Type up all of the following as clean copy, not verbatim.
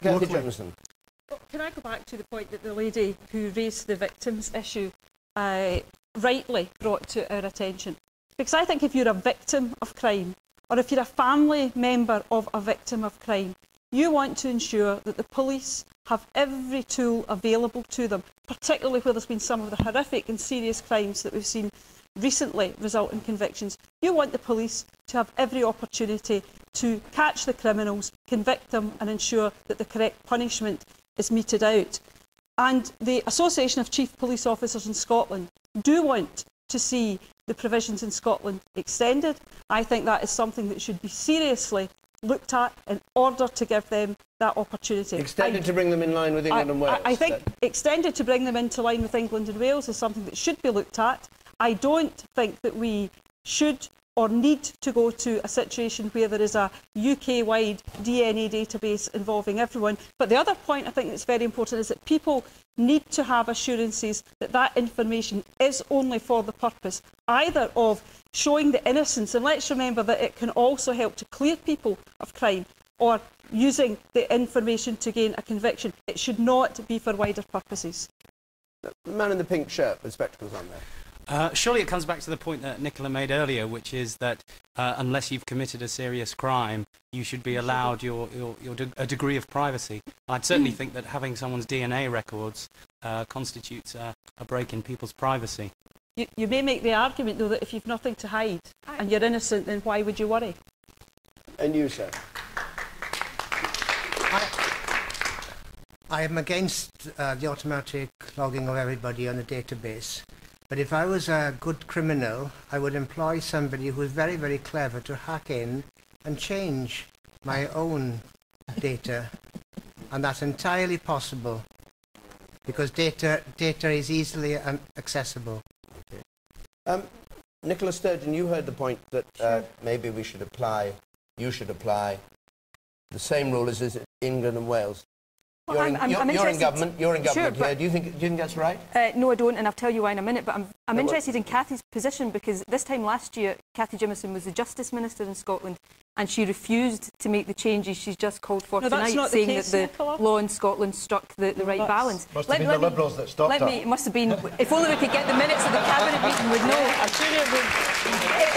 Kathy Jemison. Well, can I go back to the point that the lady who raised the victims issue rightly brought to our attention? Because I think if you're a victim of crime, or if you're a family member of a victim of crime, you want to ensure that the police have every tool available to them, particularly where there's been some of the horrific and serious crimes that we've seen recently result in convictions. You want the police to have every opportunity to catch the criminals, convict them and ensure that the correct punishment is meted out. And the Association of Chief Police Officers in Scotland do want to see the provisions in Scotland extended. I think that is something that should be seriously looked at in order to give them that opportunity. Extended to bring them in line with England and Wales? I think extended to bring them into line with England and Wales is something that should be looked at. I don't think that we should or need to go to a situation where there is a UK-wide DNA database involving everyone. But the other point I think that's very important is that people need to have assurances that that information is only for the purpose either of showing the innocence, and let's remember that it can also help to clear people of crime, or using the information to gain a conviction. It should not be for wider purposes. The man in the pink shirt with spectacles on there. Surely it comes back to the point that Nicola made earlier, which is that unless you've committed a serious crime, you should be allowed a degree of privacy. I'd certainly think that having someone's DNA records constitutes a break in people's privacy. You may make the argument, though, that if you've nothing to hide and you're innocent, then why would you worry? And you, sir? I am against the automatic logging of everybody on a database. But if I was a good criminal, I would employ somebody who is very, very clever to hack in and change my own data. And that's entirely possible because data is easily accessible. Okay. Nicola Sturgeon, you heard the point that maybe you should apply the same rule as is in England and Wales. You're in government Sure, here. Do you think that's right? No, I don't, and I'll tell you why in a minute. But I'm interested in Kathy's position, because this time last year, Kathy Jemison was the Justice Minister in Scotland, and she refused to make the changes she's just called for tonight, saying that the law in Scotland struck the right balance. Must have been the Liberals that stopped it must have been. If only we could get the minutes of the Cabinet meeting, we'd know. I'm sure it would.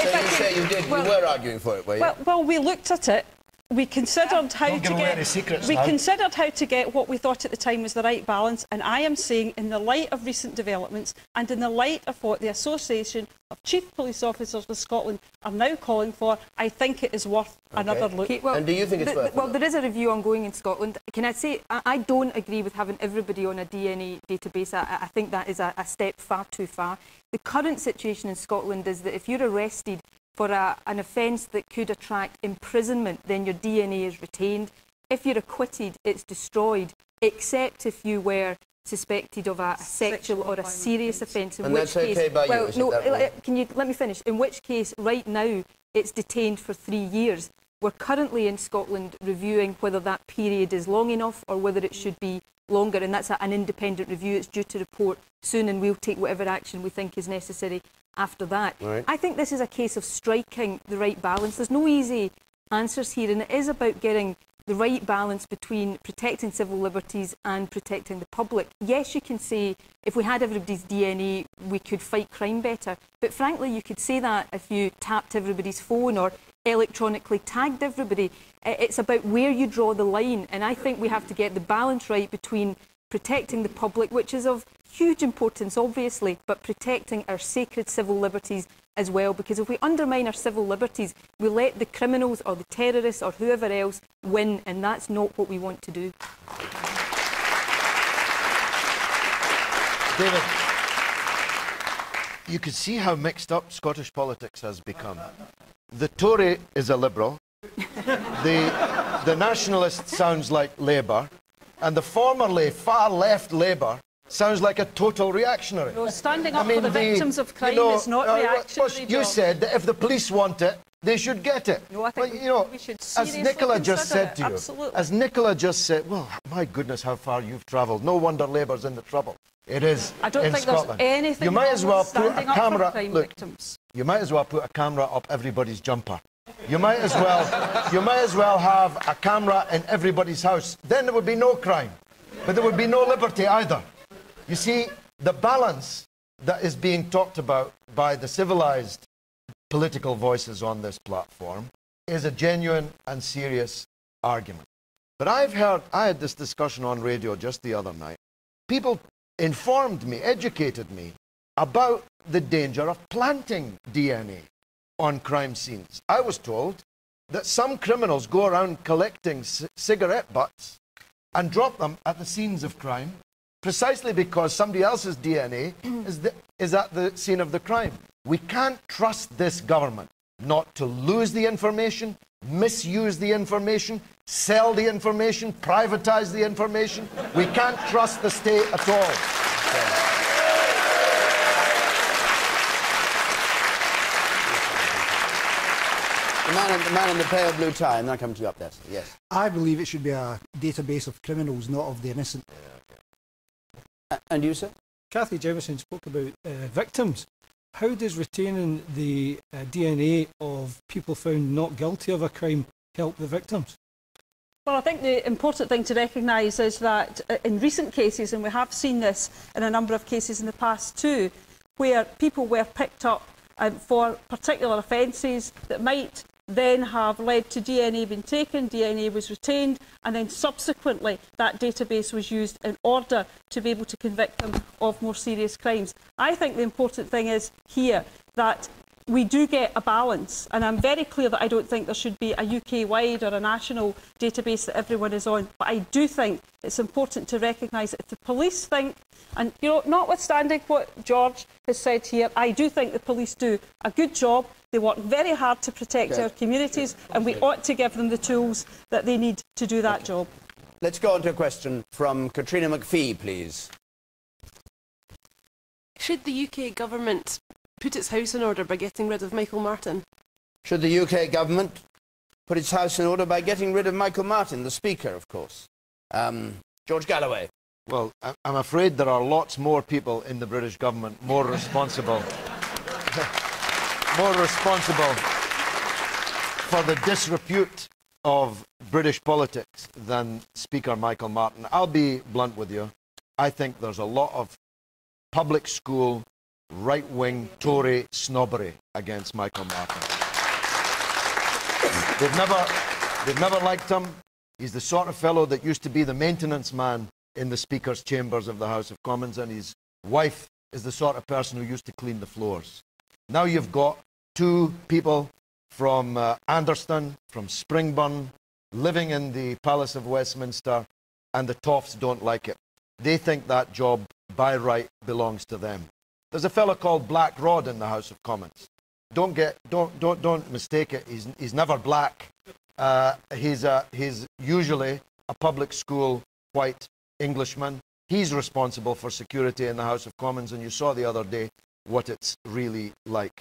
So you say you did. You were arguing for it, were you? Well, we looked at it. We considered how to get what we thought at the time was the right balance, and I am saying, in the light of recent developments and in the light of what the Association of Chief Police Officers of Scotland are now calling for, I think it is worth another look. Okay, well, and do you think it's worth? Well, there is a review ongoing in Scotland. Can I say I don't agree with having everybody on a DNA database. I think that is a step far too far. The current situation in Scotland is that if you're arrested for an offence that could attract imprisonment, then your DNA is retained. If you're acquitted, it's destroyed, except if you were suspected of a sexual or a serious offence. And that's okay by you, is it that way? Can you let me finish? In which case, right now, it's detained for 3 years. We're currently in Scotland reviewing whether that period is long enough or whether it should be longer, and that's an independent review. It's due to report soon, and we'll take whatever action we think is necessary after that. Right. I think this is a case of striking the right balance. There's no easy answers here, and it is about getting the right balance between protecting civil liberties and protecting the public. Yes, you can say if we had everybody's DNA, we could fight crime better. But frankly, you could say that if you tapped everybody's phone or electronically tagged everybody. It's about where you draw the line, and I think we have to get the balance right between protecting the public, which is of huge importance, obviously, but protecting our sacred civil liberties as well, because if we undermine our civil liberties, we let the criminals or the terrorists or whoever else win, and that's not what we want to do. David, you can see how mixed up Scottish politics has become. The Tory is a Liberal, the Nationalist sounds like Labour, and the formerly far-left Labour sounds like a total reactionary. No, standing up for the victims of crime is not reactionary. You said that if the police want it, they should get it. No, I think we should as Nicola just said to you, absolutely. as Nicola just said, well, my goodness, how far you've travelled. No wonder Labour's in the trouble. It is. I don't in think Scotland. there's anything you might as well standing put a camera. up for crime Look, victims. you might as well put a camera up everybody's jumper You might as well have a camera in everybody's house. Then there would be no crime, but there would be no liberty either. You see, the balance that is being talked about by the civilized political voices on this platform is a genuine and serious argument. But I had this discussion on radio just the other night. People informed me, educated me about the danger of planting DNA on crime scenes. I was told that some criminals go around collecting cigarette butts and drop them at the scenes of crime precisely because somebody else's DNA is at the scene of the crime. We can't trust this government not to lose the information, misuse the information, sell the information, privatize the information. We can't trust the state at all. The man in the pale blue tie, and then I come to you up there. Yes. I believe it should be a database of criminals, not of the innocent. And you, sir? Kathy Jefferson spoke about victims. How does retaining the DNA of people found not guilty of a crime help the victims? Well, I think the important thing to recognise is that in recent cases, and we have seen this in a number of cases in the past too, where people were picked up for particular offences that might then have led to DNA being taken, DNA was retained, and then subsequently that database was used in order to be able to convict them of more serious crimes. I think the important thing is here that we do get a balance, and I'm very clear that I don't think there should be a UK-wide or a national database that everyone is on, but I do think it's important to recognise that if the police think, and you know, notwithstanding what George has said here, I do think the police do a good job. They work very hard to protect our communities, and we ought to give them the tools that they need to do that job. Let's go on to a question from Katrina McPhee, please. Should the UK government put its house in order by getting rid of Michael Martin? Should the UK government put its house in order by getting rid of Michael Martin, the Speaker, of course? George Galloway. Well, I'm afraid there are lots more people in the British government more responsible for the disrepute of British politics than Speaker Michael Martin. I'll be blunt with you. I think there's a lot of public school, right-wing Tory snobbery against Michael Martin. They've never liked him. He's the sort of fellow that used to be the maintenance man in the Speaker's chambers of the House of Commons, and his wife is the sort of person who used to clean the floors. Now you've got two people from Anderston, from Springburn, living in the Palace of Westminster, and the Toffs don't like it. They think that job, by right, belongs to them. There's a fellow called Black Rod in the House of Commons. Don't mistake it. He's never black. He's usually a public school white Englishman. He's responsible for security in the House of Commons, and you saw the other day what it's really like.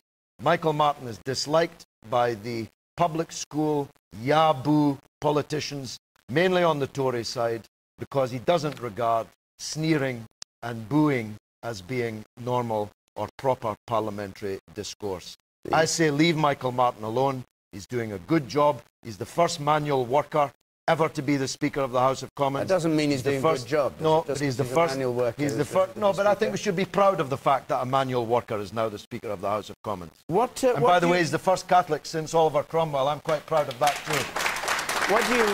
Michael Martin is disliked by the public school yaboo politicians, mainly on the Tory side, because he doesn't regard sneering and booing as being normal or proper parliamentary discourse. I say leave Michael Martin alone. He's doing a good job. He's the first manual worker ever to be the Speaker of the House of Commons. That doesn't mean he's doing a good job. No, but he's the first manual worker. He's the first. No, but I think we should be proud of the fact that a manual worker is now the Speaker of the House of Commons. And by the way, he's the first Catholic since Oliver Cromwell. I'm quite proud of that too. What do you...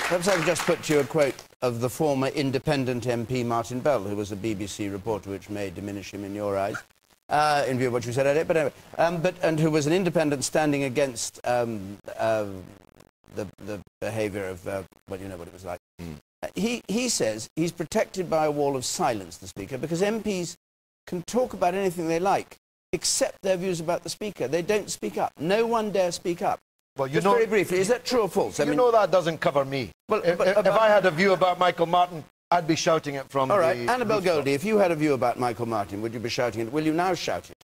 Perhaps I can just put to you a quote of the former independent MP Martin Bell, who was a BBC reporter, which may diminish him in your eyes, in view of what you said earlier. But anyway, and who was an independent standing against the behaviour of, well, you know what it was like. He says he's protected by a wall of silence, the Speaker, because MPs can talk about anything they like, except their views about the Speaker. They don't speak up. No one dare speak up. Well, you just know, very briefly, is that true or false? You know that doesn't cover me. Well, if I had a view about Michael Martin, I'd be shouting it from All right, Annabel Goldie, if you had a view about Michael Martin, would you be shouting it? Will you now shout it?